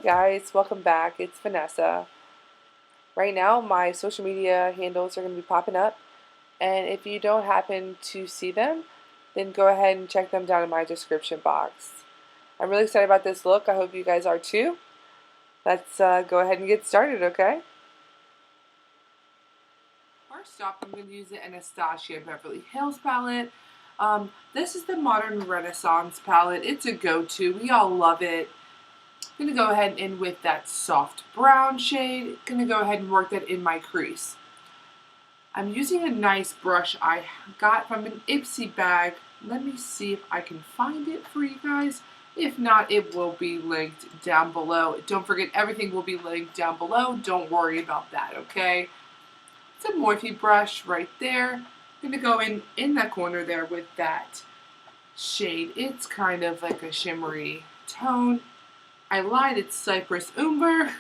guys, welcome back. It's Vanessa. Right now my social media handles are going to be popping up, and if you don't happen to see them, then go ahead and check them down in my description box. I'm really excited about this look. I hope you guys are too. Let's go ahead and get started, okay? First off, I'm going to use the Anastasia Beverly Hills palette. This is the Modern Renaissance palette. It's a go-to. We all love it. I'm going to go ahead and with that soft brown shade, going to go ahead and work that in my crease. I'm using a nice brush I got from an Ipsy bag. Let me see if I can find it for you guys. If not, it will be linked down below. Don't forget, everything will be linked down below. Don't worry about that, okay? It's a Morphe brush right there. I'm going to go in that corner there with that shade. It's kind of like a shimmery tone. I lied, it's Cypress Umber.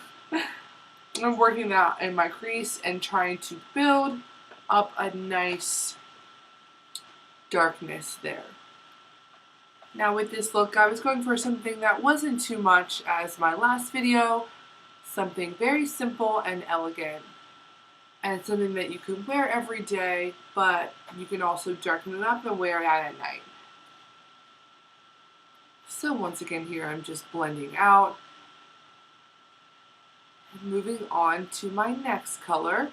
I'm working that in my crease and trying to build up a nice darkness there. Now with this look, I was going for something that wasn't too much as my last video. Something very simple and elegant. And something that you can wear every day, but you can also darken it up and wear it out at night. So once again here, I'm just blending out. And moving on to my next color.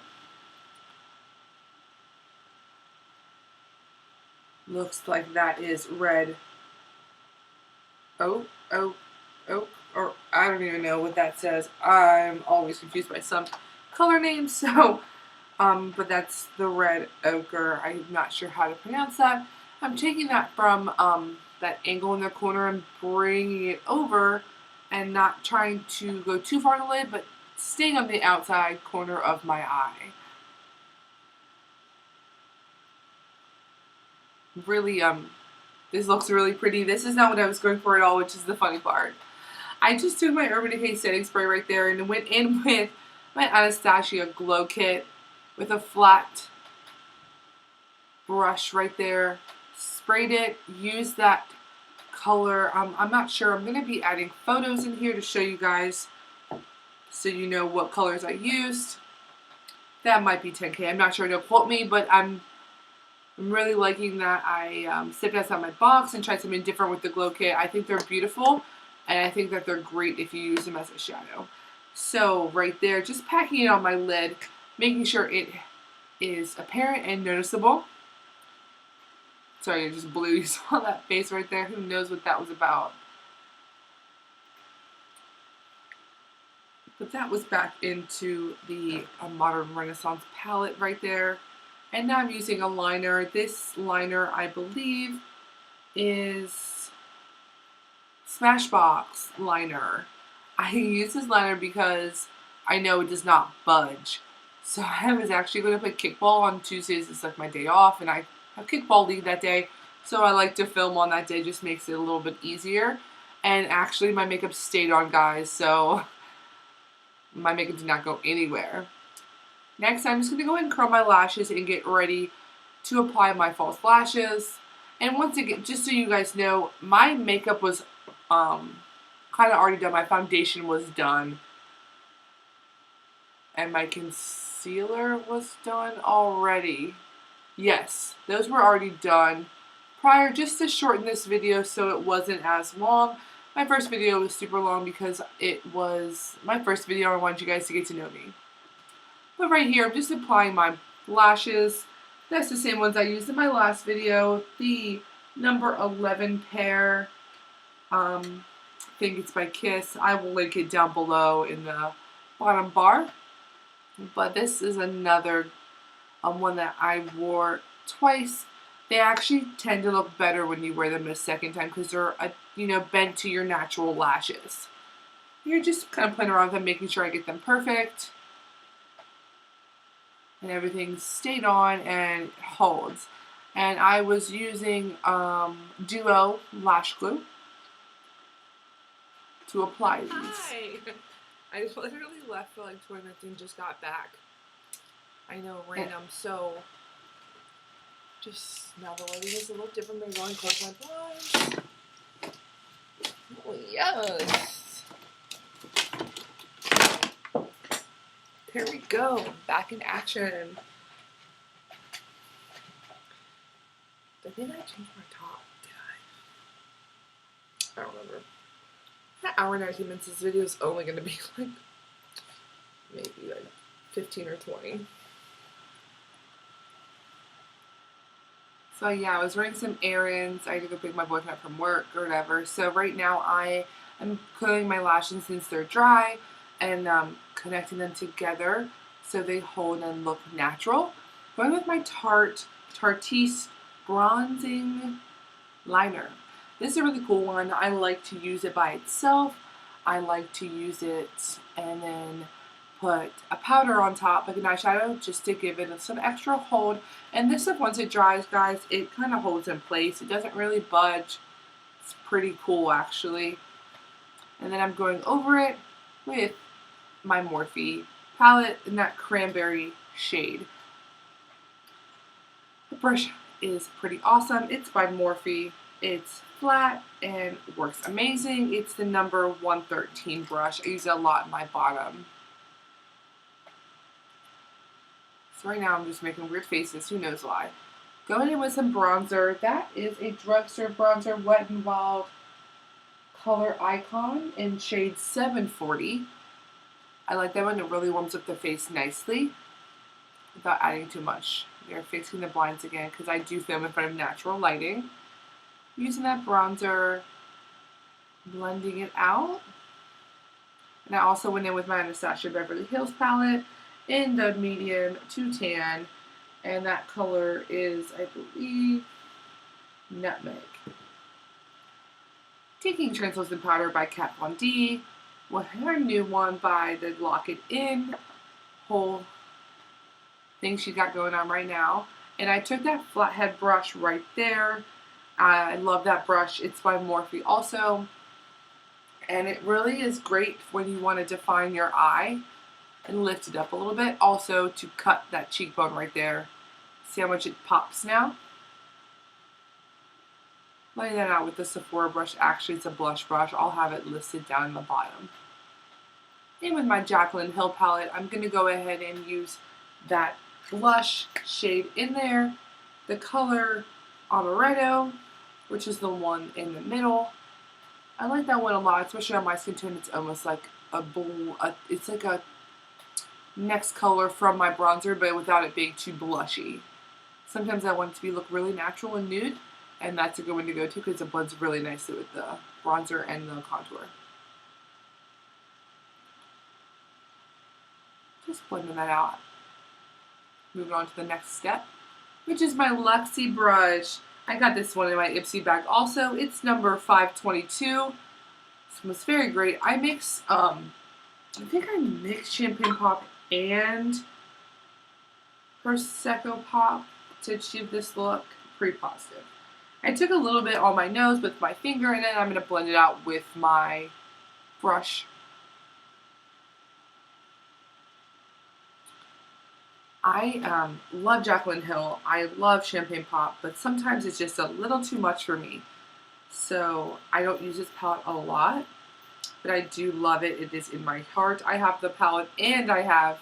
Looks like that is red oak, or I don't even know what that says. I'm always confused by some color names, so, but that's the red ochre. I'm not sure how to pronounce that. I'm taking that from that angle in the corner and bringing it over and not trying to go too far in the lid, but staying on the outside corner of my eye. Really, this looks really pretty. This is not what I was going for at all, which is the funny part. I just took my Urban Decay setting spray right there and went in with my Anastasia Glow Kit with a flat brush right there. Sprayed it, used that color. I'm not sure. I'm going to be adding photos in here to show you guys so you know what colors I used. That might be 10K. I'm not sure. Don't quote me, but I'm really liking that. I stepped outside my box and tried something different with the Glow Kit. I think they're beautiful, and I think that they're great if you use them as a shadow. So right there, just packing it on my lid, making sure it is apparent and noticeable. Sorry, it just blew. You saw that face right there. Who knows what that was about? But that was back into the Modern Renaissance palette right there. And now I'm using a liner. This liner, I believe, is Smashbox liner. I use this liner because I know it does not budge. So I was actually going to play kickball on Tuesdays. It's like my day off, and I have kickball league that day. So I like to film on that day. Just makes it a little bit easier. And actually, my makeup stayed on, guys. So my makeup did not go anywhere. Next, I'm just going to go ahead and curl my lashes and get ready to apply my false lashes. And once again, just so you guys know, my makeup was kind of already done. My foundation was done. And my concealer was done already. Yes, those were already done prior, just to shorten this video so it wasn't as long. My first video was super long because it was my first video. I wanted you guys to get to know me. But right here, I'm just applying my lashes. That's the same ones I used in my last video. The number 11 pair. I think it's by Kiss. I will link it down below in the bottom bar. But this is another one that I wore twice. They actually tend to look better when you wear them a second time because they're, bent to your natural lashes. You're just kind of playing around with them, making sure I get them perfect. And everything stayed on and holds. And I was using Duo Lash Glue to apply these. Hi! I literally left for like 20 minutes and just got back. I know, random, so just now the lighting is a little different. I'm going to close my blinds. Oh, yes! Here we go, back in action. I think I changed my top, did I? I don't remember. That hour and 19 minutes, this video is only going to be like, maybe like 15 or 20. So yeah, I was running some errands. I had to go pick my boyfriend up from work or whatever. So right now I am curling my lashes since they're dry and connecting them together so they hold and look natural. Going with my Tarte bronzing liner. This is a really cool one. I like to use it by itself. I like to use it and then put a powder on top, like an eyeshadow, just to give it some extra hold. And this stuff, once it dries, guys, it kind of holds in place. It doesn't really budge. It's pretty cool, actually. And then I'm going over it with my Morphe palette in that cranberry shade. The brush is pretty awesome. It's by Morphe. It's flat and works amazing. It's the number 113 brush. I use it a lot in my bottom. So right now I'm just making weird faces. Who knows why? Going in with some bronzer. That is a drugstore bronzer, Wet n Wild Coloricon in shade 740. I like that one. It really warms up the face nicely without adding too much. You're fixing the blinds again because I do film in front of natural lighting. Using that bronzer, blending it out. And I also went in with my Anastasia Beverly Hills palette in the medium to tan. And that color is, I believe, Nutmeg. Taking Translucent Powder by Kat Von D. With her new one by the Lock It In whole thing she got going on right now. And I took that flathead brush right there. I love that brush. It's by Morphe also. And it really is great when you want to define your eye and lift it up a little bit. Also to cut that cheekbone right there. See how much it pops now? Laying that out with the Sephora brush. Actually, it's a blush brush. I'll have it listed down in the bottom. And with my Jaclyn Hill palette, I'm going to go ahead and use that blush shade in there. The color Amaretto, which is the one in the middle. I like that one a lot, especially on my skin tone. It's almost like a blue, it's like a next color from my bronzer, but without it being too blushy. Sometimes I want it to look really natural and nude, and that's a good one to go to because it blends really nicely with the bronzer and the contour. Just blending that out. Moving on to the next step, which is my Luxie brush. I got this one in my Ipsy bag also. It's number 522. This one's very great. I mix, I think I mixed Champagne Pop and Prosecco Pop to achieve this look. Pretty positive. I took a little bit on my nose with my finger, and then I'm going to blend it out with my brush. I love Jaclyn Hill. I love Champagne Pop, but sometimes it's just a little too much for me. So I don't use this palette a lot, but I do love it. It is in my heart. I have the palette and I have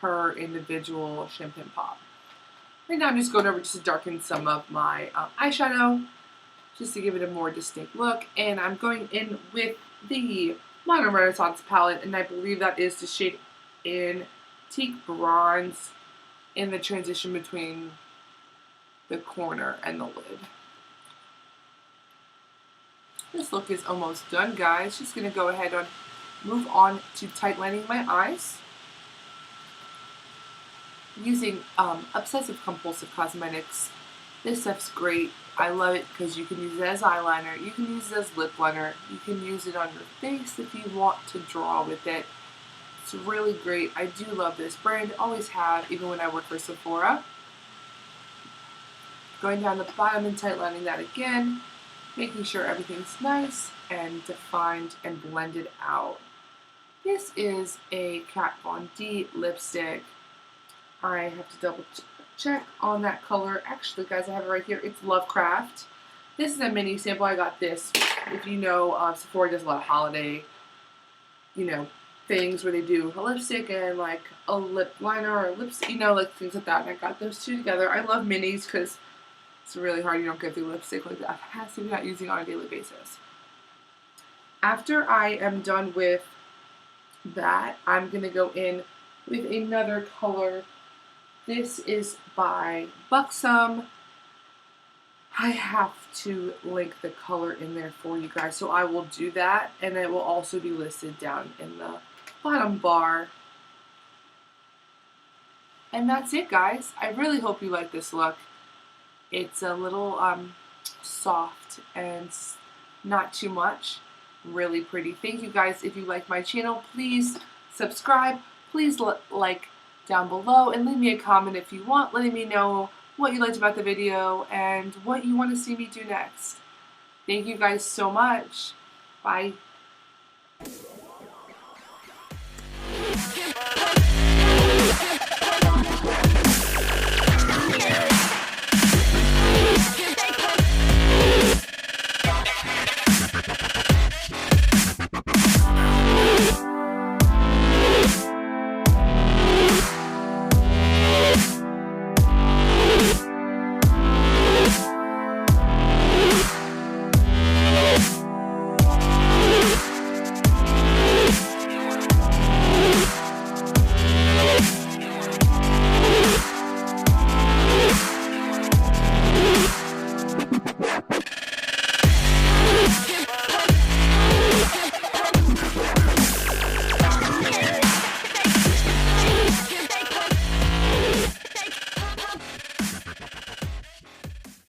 her individual Champagne Pop. Right now I'm just going over just to darken some of my eyeshadow, just to give it a more distinct look. And I'm going in with the Modern Renaissance palette, and I believe that is the shade Antique Bronze in the transition between the corner and the lid. This look is almost done, guys. Just going to go ahead and move on to tight lining my eyes. Using Obsessive Compulsive Cosmetics. This stuff's great. I love it because you can use it as eyeliner, you can use it as lip liner, you can use it on your face if you want to draw with it. It's really great. I do love this brand. Always have, even when I work for Sephora. Going down the bottom and tight lining that again. Making sure everything's nice and defined and blended out. This is a Kat Von D lipstick. I have to double check on that color. Actually, guys, I have it right here. It's Lovecraft. This is a mini sample. I got this. If you know, Sephora does a lot of holiday, things where they do a lipstick and like a lip liner or lipstick, you know, like things like that. And I got those two together. I love minis because it's really hard. You don't get through lipstick like that. It has to be not using on a daily basis. After I am done with that, I'm going to go in with another color. This is by Buxom. I have to link the color in there for you guys, so I will do that, and it will also be listed down in the bottom bar. And that's it, guys. I really hope you like this look. It's a little soft and not too much. Really pretty. Thank you guys. If you like my channel, please subscribe. Please like down below and leave me a comment if you want, letting me know what you liked about the video and what you want to see me do next. Thank you guys so much. Bye.